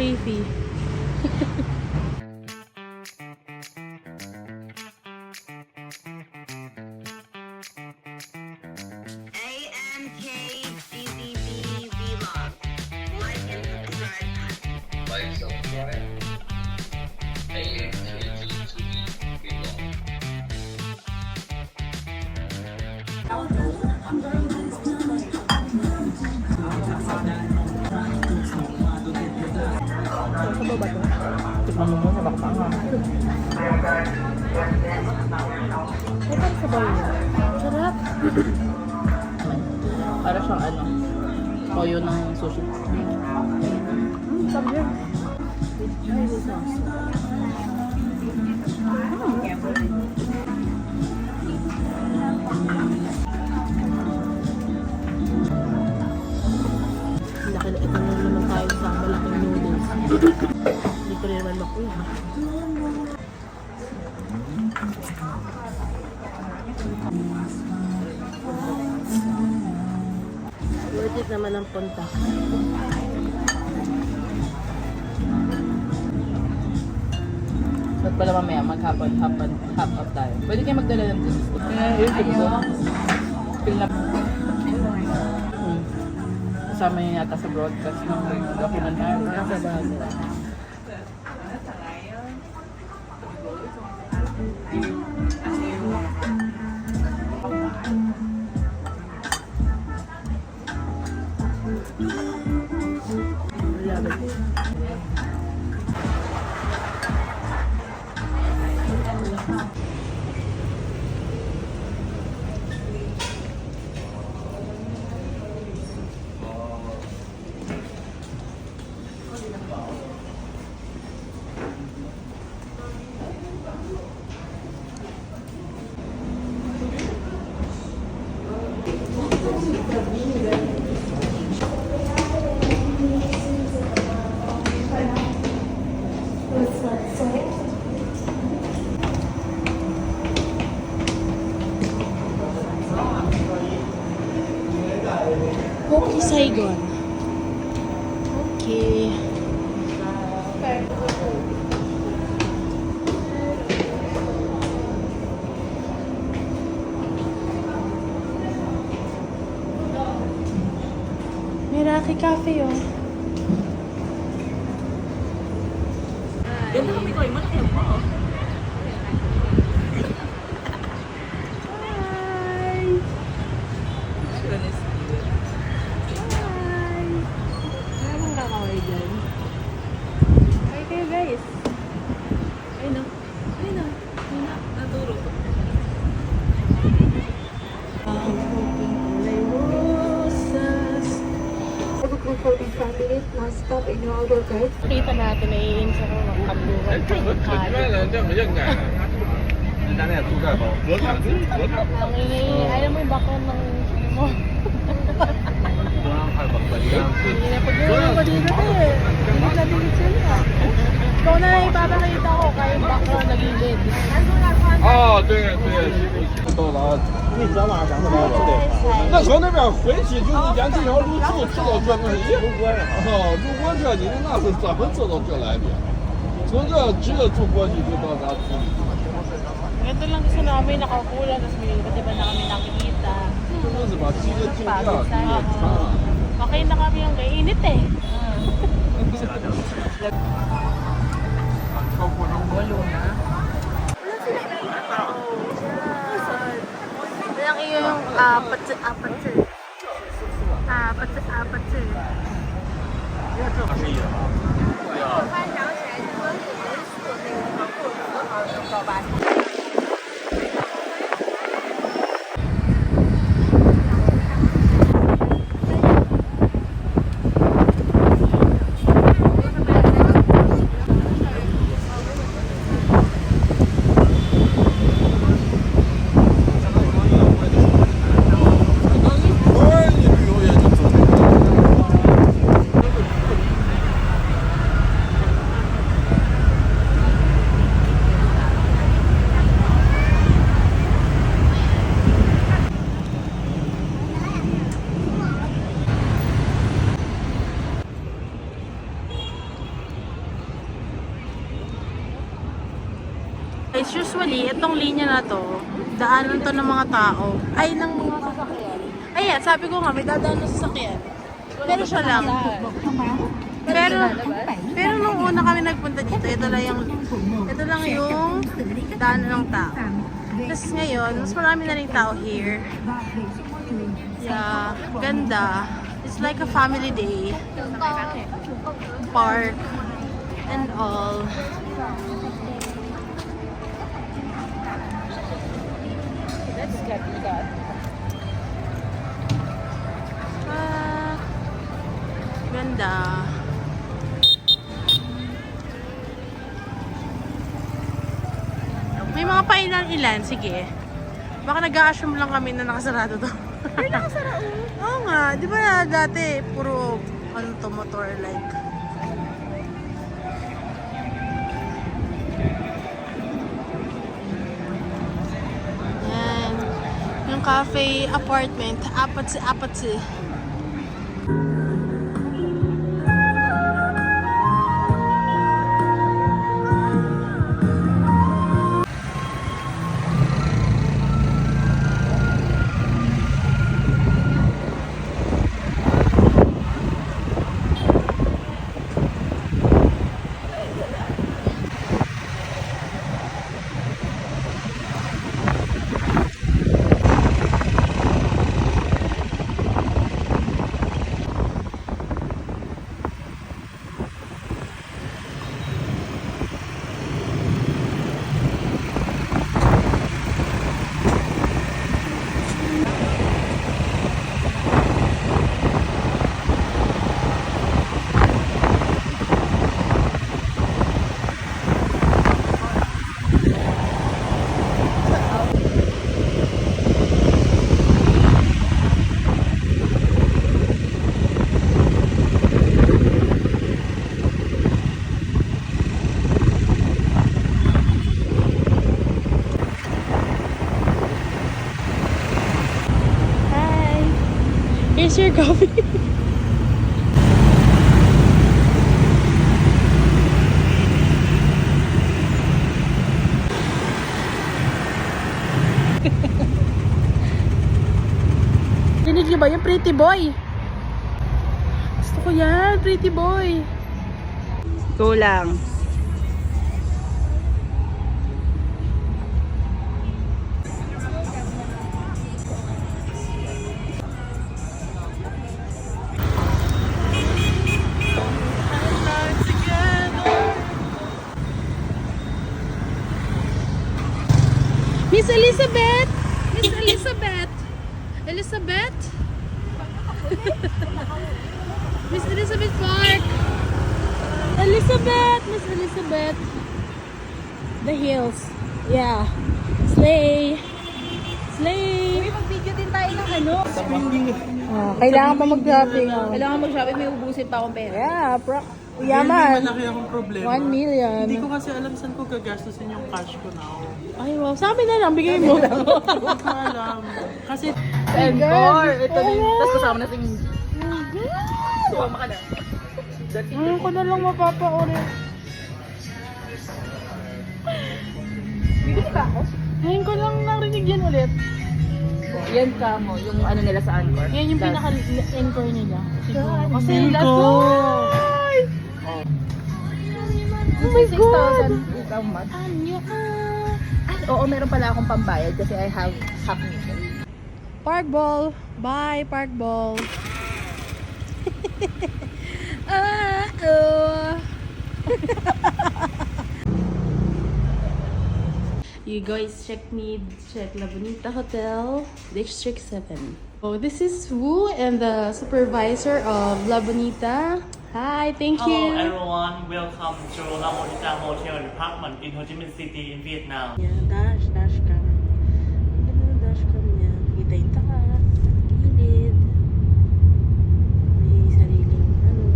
Fifi. Sa baba to. Tikman mo muna, baka paangang. Ay, parang sa bayo. Sarap. Para siyang ano, toyo ng sushi. Sabi yun. With chili sauce. Ito na naman tayo sa malaking noodles. Hindi ko rin naman makuha. Worth it naman ang punta. Ba't pala mamaya hop up tayo. Pwede kayo magdala ng drinks. Ayaw. Feel na. Kasama yun yata sa broadcast ng gapunan tayo. Nasa bago. Poke Saigon. Okay. Meraki Cafe, oh. Ganda kami ko, malaki mo. Hi! Hi! Wala bang kakaway dyan? Hi kayo, guys. Ay no. Ay no. Ay na. Naturo ko. Kita natin, naiinis ako ng kabuhan. 这么硬改的。人家那猪盖包，鹅肝，鹅肝。 Ang ingay, ayaw mo yung background ng ano mo. 中央派吧，本地。 Hindi na pag-gawin ko dito eh. Hindi na dito sila. Ikaw na lang ipapakita ko kaya yung background na gilid. 哦，对对，到了。你知道吗？咱们来吃的。那从那边回去就是沿这条路就知道这个是路过的。哦，路过这里那是专门知道这来的。从这直接坐过去就到咱村里。 Ito lang kasi namin nakaukulan, tapos may iba't iba na kami nakikita. 这是把直接进这儿。 Okay na kami yung kainit eh. Walo na. Walang iyo yung apat sa. 旅游也就走。guys, usually, itong linya na to, daanan to ng mga tao. Ay, ng mga sasakyan. Ayan, sabi ko nga, may dadaan na sasakyan. Pero siya lang. Pero nung una kami nagpunta dito, ito lang yung daanan ng tao. Tapos ngayon, mas marami na rin tao here. Yeah, ganda. It's like a family day. Park and all. Let's get that. Ah, ganda. May mga pailan-ilan, sige. Baka nag-a-assume lang kami na nakasarado to. Ay, nakasarado. Oo nga, di ba dati puro ano to, motor like. Yan. Yung cafe apartment, apat si. Here's your coffee. Dinig niyo ba yung pretty boy? Gusto ko yan, pretty boy. Kulang. Miss Elizabeth! Miss Elizabeth! Elizabeth? Miss Elizabeth Park! Elizabeth! Miss Elizabeth! The hills. Yeah. Slay! Slay! Mag-video din tayo ng ano. Kailangan pa mag-shopping. Kailangan mag-shopping, may ubusin pa akong pera. Yeah, Hindi yaman. malaki akong problema. 1 million. Hindi ko kasi alam saan ko gagastusin yung cash ko now. Ay, wow. Sa amin na lang, bigay mo. Hindi ko alam. Kasi Encore! Ito din. Tapos kasama na si Mindy. Sumama ka na. Ngayon ko na lang mapapa-ulit. Bibili ba ako? Ngayon ko lang narinig yan ulit. Yan ka mo, yung ano nila sa Encore. Yan yung pinaka-encore nila. Siguro. Kasi Feel last ko. Oh my God! 6,000 ikaw mat. Ay, oo, meron pala akong pambayad kasi I have half million. Park ball. Bye, park ball. You guys check La Bonita Hotel, District 7. Oh, this is Wu and the supervisor of La Bonita. Hi, thank Hello you. everyone, welcome to La Bonita Hotel Department in Ho Chi Minh City in Vietnam. Yan, dashcam. Ang ganda ng dashcam niya. Kita yung taas, gilid. May sariling ano.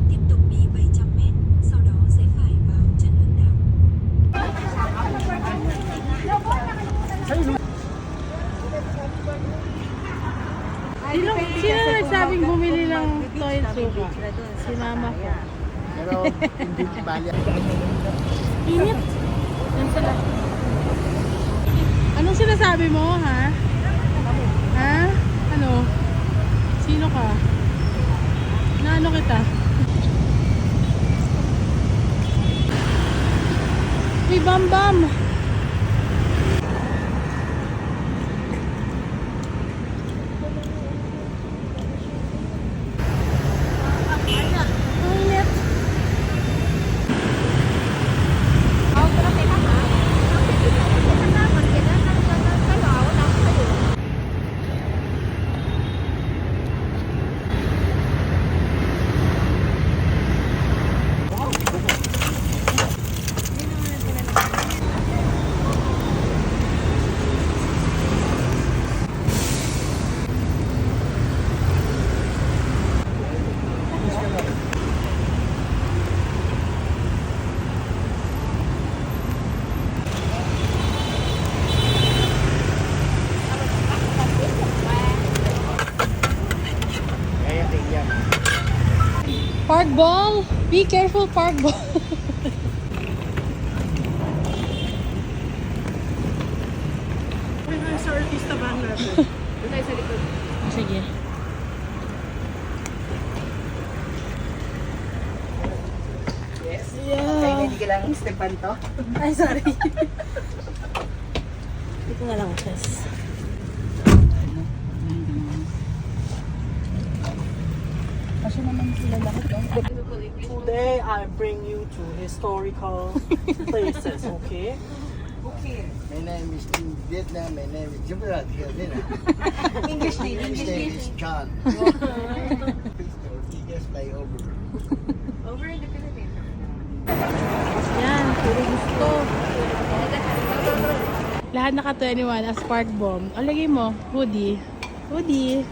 Tiếp tục đi 700 mét, sau đó sẽ phải vào chân hướng đạo. Sino nagsabing bumili ng toy suka? Si mama ko. Pero hindi bali. Init. Yan sila. Anong sinasabi mo, ha? Ha? Ano? Sino ka? Naano kita? Uy, Bam Bam! Ang init. Park ball! Be careful, park ball! Sa artista ba natin? Sige. Kaya hindi kailangan stepan to. Ay, sorry. Dito na lang, sis. Today, I bring you to historical places, okay? My name is in Vietnam, my name is Jumrat Vietnam. English name, His English name name. is John. He just fly over. Over in the Philippines. Yan, puro gusto. Lahat naka 21 as park bomb. O, lagay mo, hoodie. Hoodie.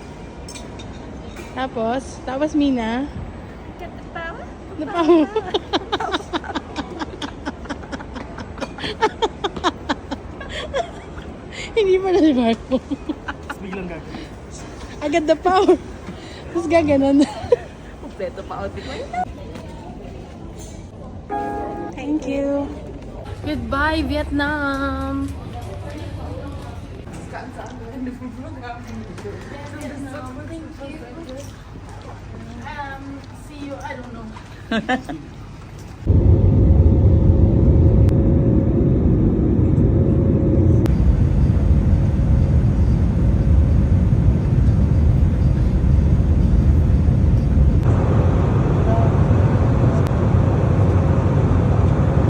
Tapos Mina. Napawa. Hindi pa na si park bomb. Biglang gagawin. Agad na power. Tapos gaganon. Kompleto pa outfit mo. Thank you. Goodbye, Vietnam. See you, I don't know.